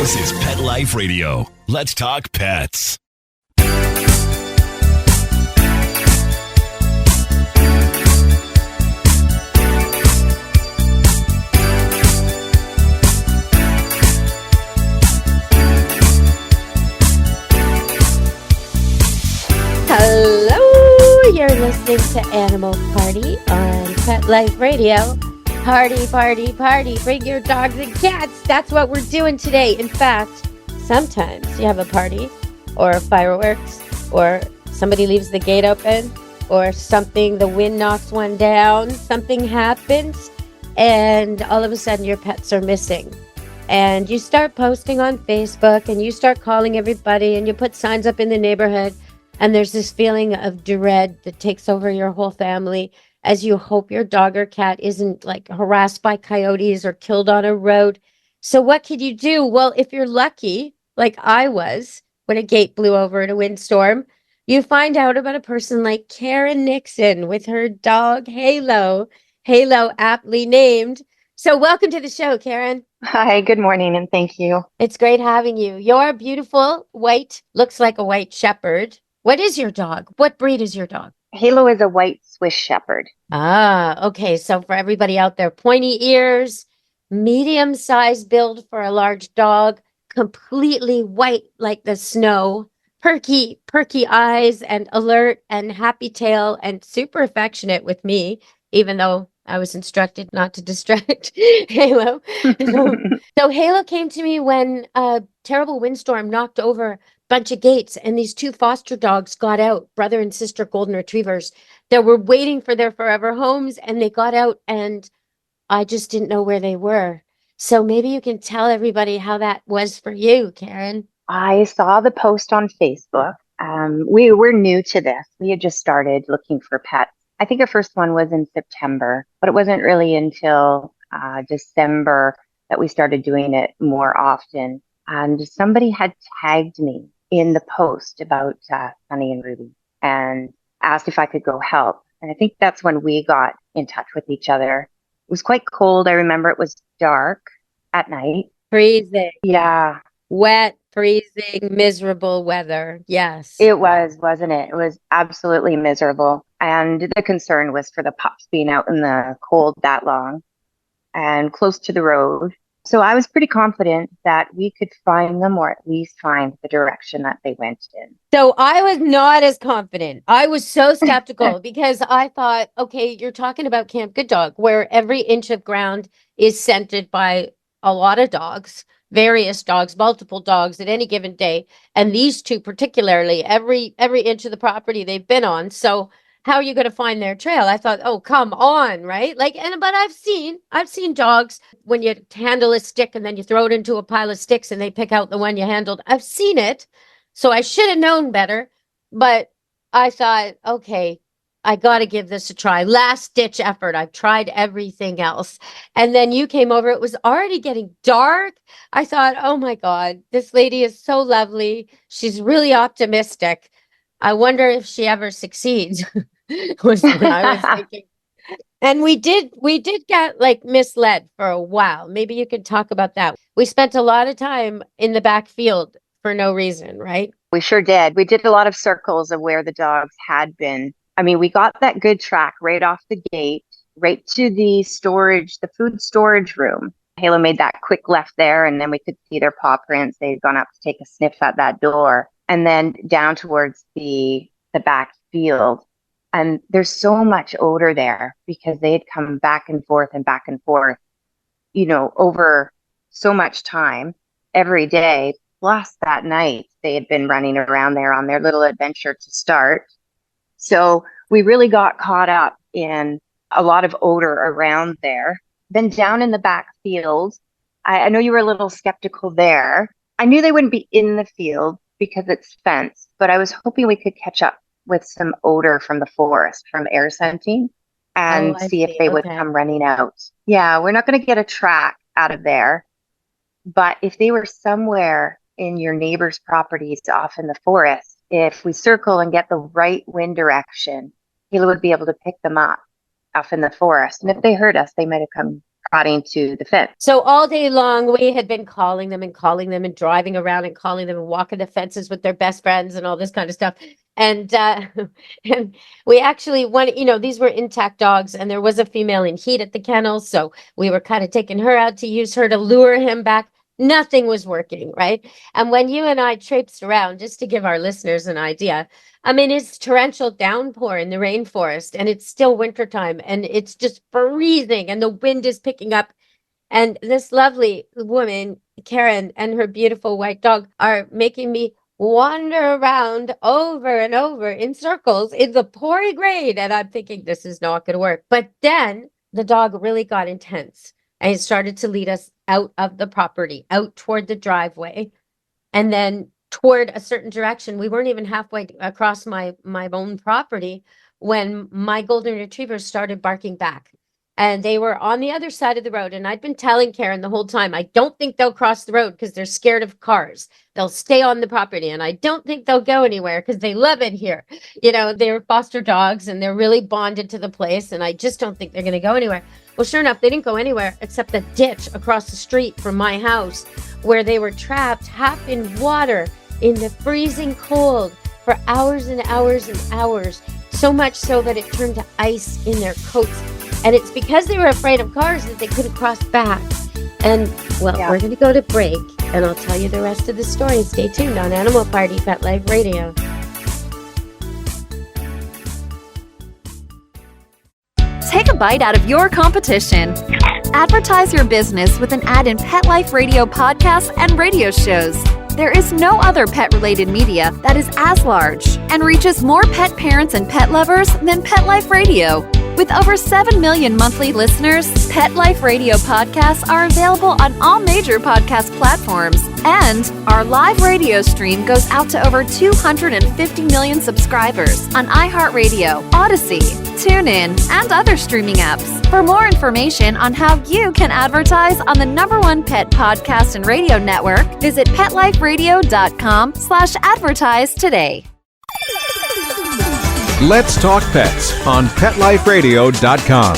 This is Pet Life Radio. Let's talk pets. Hello, you're listening to Animal Party on Pet Life Radio. Party, party, party. Bring your dogs and cats. That's what we're doing today. In fact, sometimes you have a party or fireworks or somebody leaves the gate open or something, the wind knocks one down, something happens, and all of a sudden your pets are missing. And you start posting on Facebook and you start calling everybody and you put signs up in the neighborhood. And there's this feeling of dread that takes over your whole family as you hope your dog or cat isn't like harassed by coyotes or killed on a road. So what could you do? Well, if you're lucky, like I was when a gate blew over in a windstorm, you find out about a person like Karen Nixon with her dog Halo. Halo, aptly named. So welcome to the show, Karen. Hi, good morning, and thank you. It's great having you. You're beautiful, white, looks like a white shepherd. What is your dog? What breed is your dog? Halo is a white Swiss Shepherd. Ah, okay. So for everybody out there, pointy ears, medium-sized build for a large dog, completely white like the snow, perky eyes and alert and happy tail and super affectionate with me, even though I was instructed not to distract Halo. So Halo came to me when a terrible windstorm knocked over bunch of gates, and these two foster dogs got out, brother and sister golden retrievers that were waiting for their forever homes, and they got out, and I just didn't know where they were. So maybe you can tell everybody how that was for you, Karen. I saw the post on Facebook. We were new to this. We had just started looking for pets. I think our first one was in September, but it wasn't really until December that we started doing it more often. And somebody had tagged me in the post about Sunny and Ruby and asked if I could go help. And I think that's when we got in touch with each other. It was quite cold. I remember it was dark at night. Freezing. Yeah. Wet, freezing, miserable weather. Yes. It was, wasn't it? It was absolutely miserable. And the concern was for the pups being out in the cold that long and close to the road. So I was pretty confident that we could find them, or at least find the direction that they went in. So I was not as confident. I was so skeptical because I thought, okay, you're talking about Camp Good Dog, where every inch of ground is scented by a lot of dogs, various dogs, multiple dogs at any given day. And these two particularly, every inch of the property they've been on. So how are you going to find their trail? I thought, oh, come on, right? But I've seen dogs when you handle a stick and then you throw it into a pile of sticks and they pick out the one you handled. I've seen it. So I should have known better, but I thought, okay, I got to give this a try. Last ditch effort. I've tried everything else. And then you came over. It was already getting dark. I thought, oh my God, this lady is so lovely. She's really optimistic. I wonder if she ever succeeds, was what I was thinking. And we did get like misled for a while. Maybe you could talk about that. We spent a lot of time in the back field for no reason, right? We sure did. We did a lot of circles of where the dogs had been. I mean, we got that good track right off the gate, right to the food storage room. Halo made that quick left there, and then we could see their paw prints. They had gone up to take a sniff at that door. And then down towards the back field. And there's so much odor there because they had come back and forth, over so much time every day. Plus that night, they had been running around there on their little adventure to start. So we really got caught up in a lot of odor around there. Then down in the back field, I know you were a little skeptical there. I knew they wouldn't be in the field because it's fenced, but I was hoping we could catch up with some odor from the forest, from air scenting, and see if they would come running out. Yeah, we're not going to get a track out of there, but if they were somewhere in your neighbor's properties off in the forest, if we circle and get the right wind direction, Hila would be able to pick them up off in the forest. And if they heard us, they might have come trotting to the fence. So all day long, we had been calling them and driving around and calling them and walking the fences with their best friends and all this kind of stuff. And and we actually these were intact dogs, and there was a female in heat at the kennel, so we were kind of taking her out to use her to lure him back. Nothing was working, right? And when you and I traipsed around, just to give our listeners an idea, I mean, it's torrential downpour in the rainforest, and it's still wintertime, and it's just freezing, and the wind is picking up. And this lovely woman, Karen, and her beautiful white dog are making me wander around over and over in circles in the pouring rain. And I'm thinking, this is not going to work. But then the dog really got intense, and it started to lead us out of the property, out toward the driveway, and then toward a certain direction. We weren't even halfway across my own property when my golden retrievers started barking back. And they were on the other side of the road. And I'd been telling Karen the whole time, I don't think they'll cross the road because they're scared of cars. They'll stay on the property. And I don't think they'll go anywhere because they love it here. They're foster dogs and they're really bonded to the place. And I just don't think they're going to go anywhere. Well, sure enough, they didn't go anywhere except the ditch across the street from my house, where they were trapped half in water in the freezing cold for hours and hours and hours. So much so that it turned to ice in their coats. And it's because they were afraid of cars that they couldn't cross back. And, we're going to go to break, and I'll tell you the rest of the story. Stay tuned on Animal Party Pet Life Radio. Take a bite out of your competition. Advertise your business with an ad in Pet Life Radio podcasts and radio shows. There is no other pet-related media that is as large and reaches more pet parents and pet lovers than Pet Life Radio. With over 7 million monthly listeners, Pet Life Radio podcasts are available on all major podcast platforms. And our live radio stream goes out to over 250 million subscribers on iHeartRadio, Odyssey, TuneIn, and other streaming apps. For more information on how you can advertise on the #1 pet podcast and radio network, visit PetLifeRadio.com/advertise today. Let's Talk Pets on PetLifeRadio.com.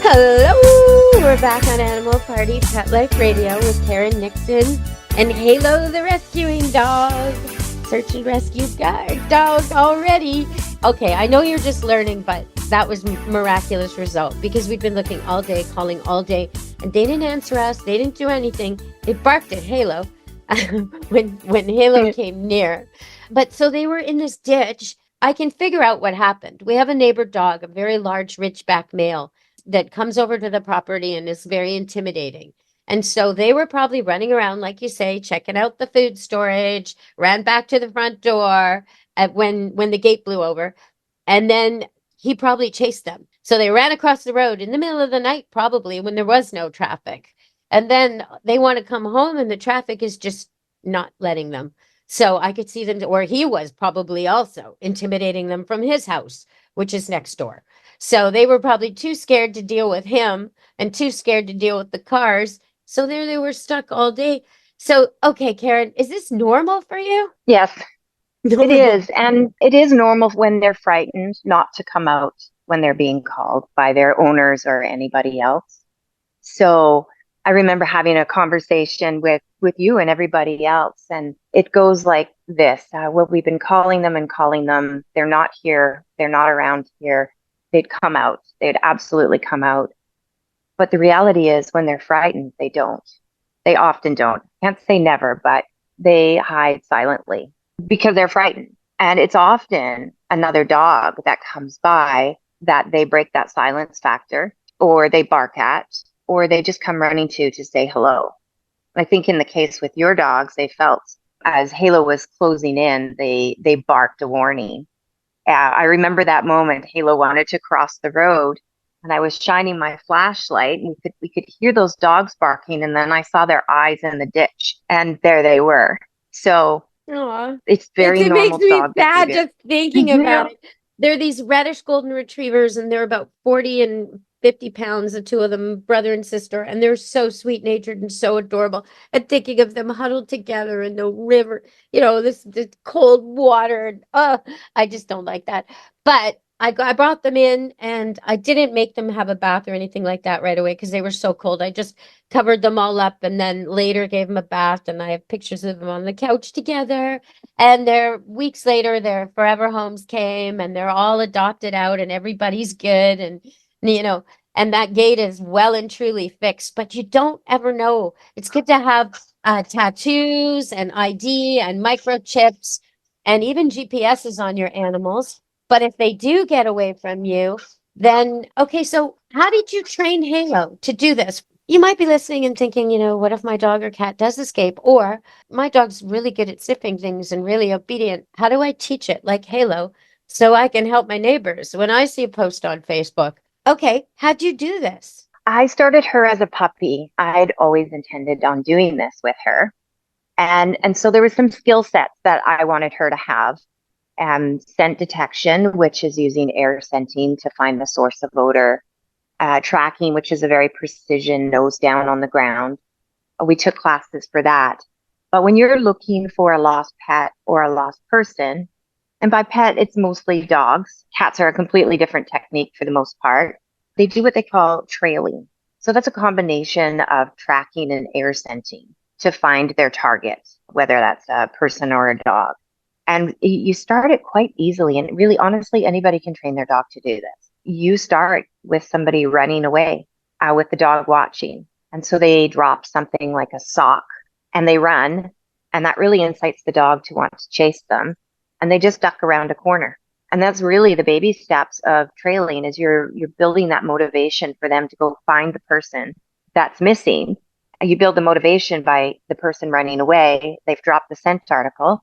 Hello, we're back on Animal Party Pet Life Radio with Karen Nixon and Halo the rescuing dog. Search and rescue guide dog already. Okay, I know you're just learning, but that was miraculous result because we'd been looking all day, calling all day, and they didn't answer us. They didn't do anything. They barked at Halo when Halo came near. But so they were in this ditch. I can figure out what happened. We have a neighbor dog, a very large ridgeback male, that comes over to the property and is very intimidating. And so they were probably running around, like you say, checking out the food storage, ran back to the front door when the gate blew over. And then he probably chased them. So they ran across the road in the middle of the night, probably when there was no traffic. And then they want to come home and the traffic is just not letting them. So I could see them, or he was probably also intimidating them from his house, which is next door. So they were probably too scared to deal with him and too scared to deal with the cars. So there they were stuck all day. So, okay, Karen, is this normal for you? Yes, it is. And it is normal when they're frightened not to come out when they're being called by their owners or anybody else. So I remember having a conversation with you and everybody else. And it goes like this. Well, we've been calling them and calling them. They're not here. They're not around here. They'd come out. They'd absolutely come out. But the reality is when they're frightened, they don't. They often don't. Can't say never, but they hide silently because they're frightened. And it's often another dog that comes by that they break that silence factor, or they bark at, or they just come running to say hello. I think in the case with your dogs, they felt as Halo was closing in, they barked a warning. I remember that moment. Halo wanted to cross the road, and I was shining my flashlight, and we could hear those dogs barking, and then I saw their eyes in the ditch, and there they were. So Aww. It's very it normal makes me dog sad behavior. just thinking about it. They're these reddish golden retrievers, and they're about 40 and 50 pounds, the two of them, brother and sister, and they're so sweet natured and so adorable. And thinking of them huddled together in the river, this cold water. And, I just don't like that. But I brought them in, and I didn't make them have a bath or anything like that right away because they were so cold. I just covered them all up and then later gave them a bath. And I have pictures of them on the couch together. And weeks later, their forever homes came and they're all adopted out and everybody's good. And that gate is well and truly fixed, but you don't ever know. It's good to have tattoos and ID and microchips and even GPSs on your animals. But if they do get away from you, then, okay, so how did you train Halo to do this? You might be listening and thinking, what if my dog or cat does escape? Or my dog's really good at sniffing things and really obedient. How do I teach it like Halo so I can help my neighbors when I see a post on Facebook? Okay, how'd you do this? I started her as a puppy. I'd always intended on doing this with her. And so there was some skill sets that I wanted her to have. Scent detection, which is using air scenting to find the source of odor. Tracking, which is a very precision nose down on the ground. We took classes for that. But when you're looking for a lost pet or a lost person, and by pet, it's mostly dogs. Cats are a completely different technique for the most part. They do what they call trailing. So that's a combination of tracking and air scenting to find their target, whether that's a person or a dog. And you start it quite easily. And really, honestly, anybody can train their dog to do this. You start with somebody running away with the dog watching. And so they drop something like a sock and they run. And that really incites the dog to want to chase them. And they just duck around a corner. And that's really the baby steps of trailing, is you're building that motivation for them to go find the person that's missing. And you build the motivation by the person running away. They've dropped the scent article.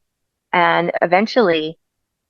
And eventually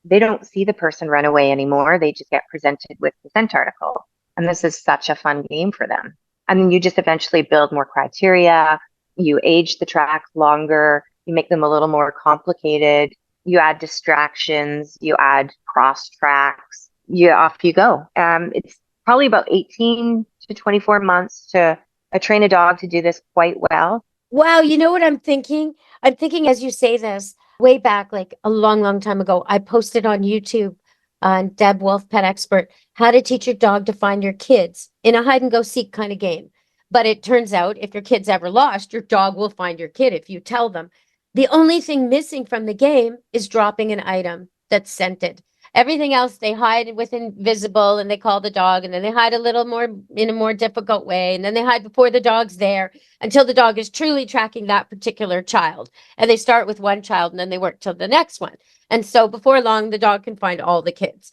they don't see the person run away anymore. They just get presented with the scent article. And this is such a fun game for them. And then you just eventually build more criteria. You age the track longer. You make them a little more complicated. You add distractions. You add cross tracks. Off you go. It's probably about 18 to 24 months to train a dog to do this quite well. Wow, you know what I'm thinking? I'm thinking as you say this, way back, like a long, long time ago, I posted on YouTube on Deb wolfe-pet expert, how to teach your dog to find your kids in a hide and go seek kind of game. But it turns out if your kid's ever lost, your dog will find your kid if you tell them. The only thing missing from the game is dropping an item that's scented. Everything else they hide with invisible and they call the dog, and then they hide a little more in a more difficult way. And then they hide before the dog's there until the dog is truly tracking that particular child. And they start with one child and then they work till the next one. And so before long, the dog can find all the kids,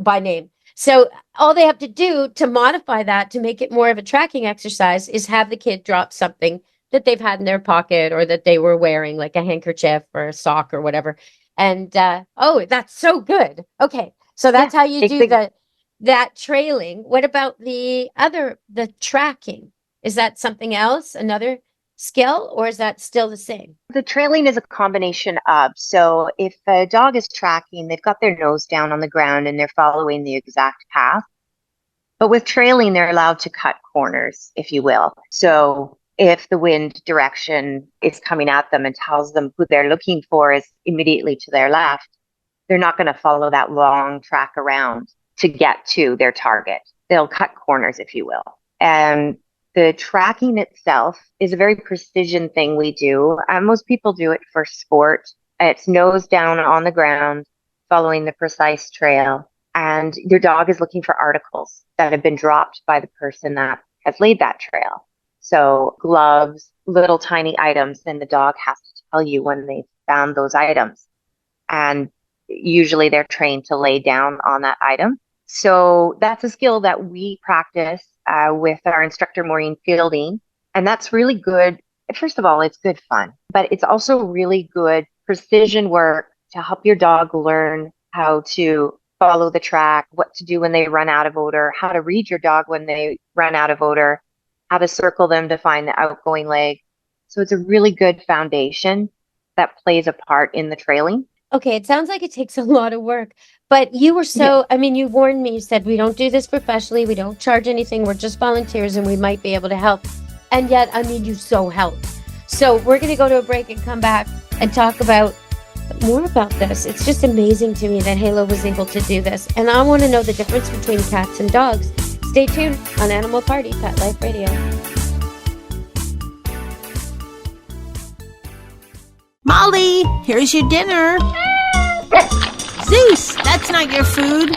by name. So all they have to do to modify that, to make it more of a tracking exercise, is have the kid drop something that they've had in their pocket or that they were wearing, like a handkerchief or a sock or whatever. And that's so good. Okay, so that's how you do that trailing. What about the tracking? Is that something else, another skill, or is that still the same? The trailing is a combination of, so if a dog is tracking, they've got their nose down on the ground and they're following the exact path. But with trailing, they're allowed to cut corners, if you will. So if the wind direction is coming at them and tells them who they're looking for is immediately to their left, they're not going to follow that long track around to get to their target. They'll cut corners, if you will. And the tracking itself is a very precision thing we do. Most people do it for sport. It's nose down on the ground, following the precise trail. And your dog is looking for articles that have been dropped by the person that has laid that trail. So gloves, little tiny items, and the dog has to tell you when they found those items. And usually they're trained to lay down on that item. So that's a skill that we practice with our instructor, Maureen Fielding. And that's really good. First of all, it's good fun, but it's also really good precision work to help your dog learn how to follow the track, what to do when they run out of odor, how to read your dog when they run out of odor, how to circle them to find the outgoing leg. So it's a really good foundation that plays a part in the trailing. okay, it sounds like it takes a lot of work, but you were you warned me, you said, we don't do this professionally, we don't charge anything, we're just volunteers and we might be able to help. And yet, you so helped. So we're going to go to a break and come back and talk about more about this. It's just amazing to me that Halo was able to do this. And I want to know the difference between cats and dogs. Stay tuned on Animal Party, Pet Life Radio. Molly, here's your dinner. Zeus, that's not your food.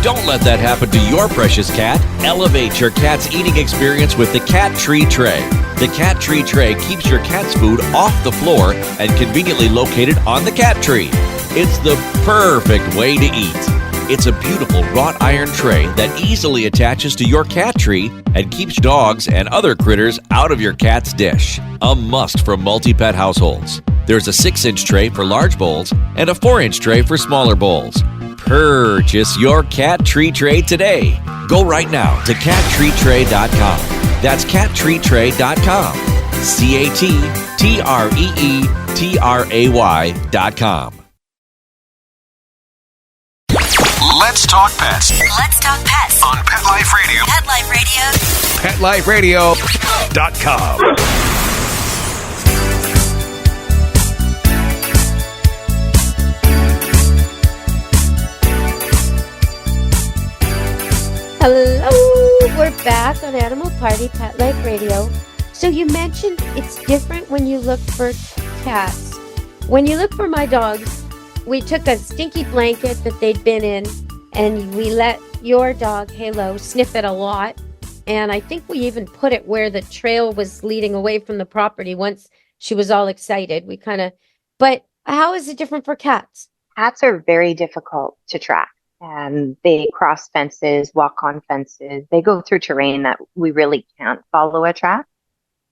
Don't let that happen to your precious cat. Elevate your cat's eating experience with the Cat Tree Tray. The Cat Tree Tray keeps your cat's food off the floor and conveniently located on the cat tree. It's the perfect way to eat. It's a beautiful wrought iron tray that easily attaches to your cat tree and keeps dogs and other critters out of your cat's dish. A must for multi-pet households. There's a 6-inch tray for large bowls and a 4-inch tray for smaller bowls. Purchase your Cat Tree Tray today. Go right now to cattreetray.com. That's cattreetray.com. CATTREETRAY.com. Let's talk pets Let's talk pets on Pet Life Radio. Pet Life Radio. PetLifeRadio.com. Hello, we're back on Animal Party, Pet Life Radio. So you mentioned it's different when you look for cats. When you look for my dogs, we took a stinky blanket that they'd been in and we let your dog, Halo, sniff it a lot. And I think we even put it where the trail was leading away from the property once she was all excited. But how is it different for cats? Cats are very difficult to track. They cross fences, walk on fences. They go through terrain that we really can't follow a track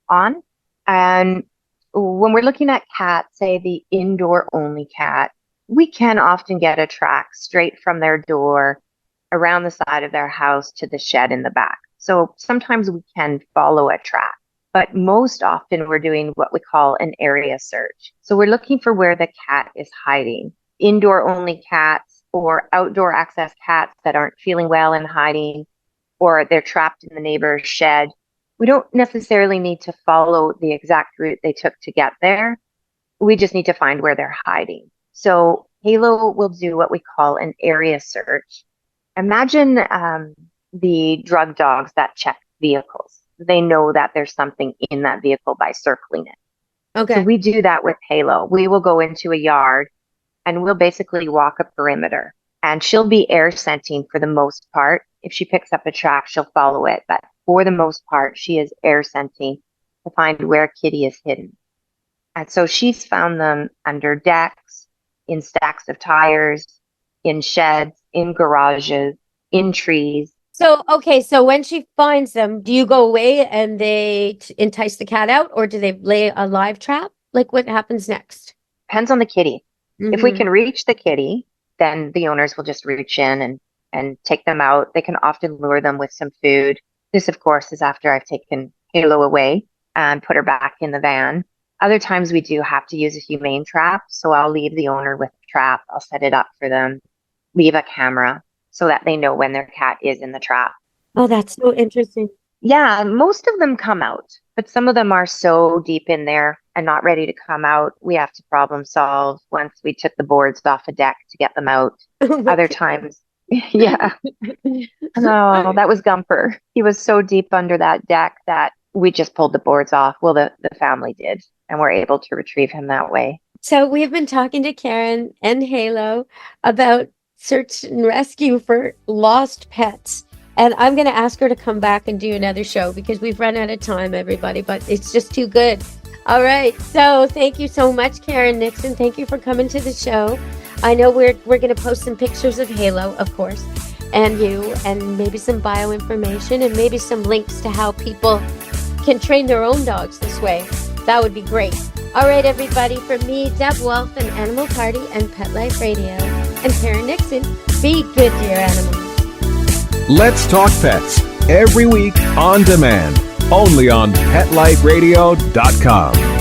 on. And when we're looking at cats, say the indoor only cat, we can often get a track straight from their door around the side of their house to the shed in the back. So sometimes we can follow a track, but most often we're doing what we call an area search. So we're looking for where the cat is hiding. Indoor only cats or outdoor access cats that aren't feeling well and hiding, or they're trapped in the neighbor's shed. We don't necessarily need to follow the exact route they took to get there. We just need to find where they're hiding. So Halo will do what we call an area search. Imagine the drug dogs that check vehicles. They know that there's something in that vehicle by circling it. Okay. So we do that with Halo. We will go into a yard and we'll basically walk a perimeter. And she'll be air scenting for the most part. If she picks up a track, she'll follow it. But for the most part, she is air scenting to find where Kitty is hidden. And so she's found them under decks, in stacks of tires, in sheds, in garages, in trees. So when she finds them, do you go away and they entice the cat out, or do they lay a live trap? Like, what happens next? Depends on the kitty. Mm-hmm. If we can reach the kitty, then the owners will just reach in and take them out. They can often lure them with some food. This, of course, is after I've taken Halo away and put her back in the van. Other times we do have to use a humane trap. So I'll leave the owner with a trap. I'll set it up for them, leave a camera so that they know when their cat is in the trap. Oh, that's so interesting. Yeah, most of them come out, but some of them are so deep in there and not ready to come out. We have to problem solve once we took the boards off a deck to get them out. Other times, yeah. No, that was Gumper. He was so deep under that deck that we just pulled the boards off. Well, the family did, and we're able to retrieve him that way. So we've been talking to Karen and Halo about search and rescue for lost pets. And I'm going to ask her to come back and do another show because we've run out of time, everybody, but it's just too good. All right. So thank you so much, Karen Nixon. Thank you for coming to the show. I know we're going to post some pictures of Halo, of course, and you, and maybe some bio information and maybe some links to how people can train their own dogs this way. That would be great. All right, everybody. From me, Deb Wolfe and Animal Party and Pet Life Radio, and Karen Nixon, be good to your animals. Let's Talk Pets, every week on demand, only on PetLifeRadio.com.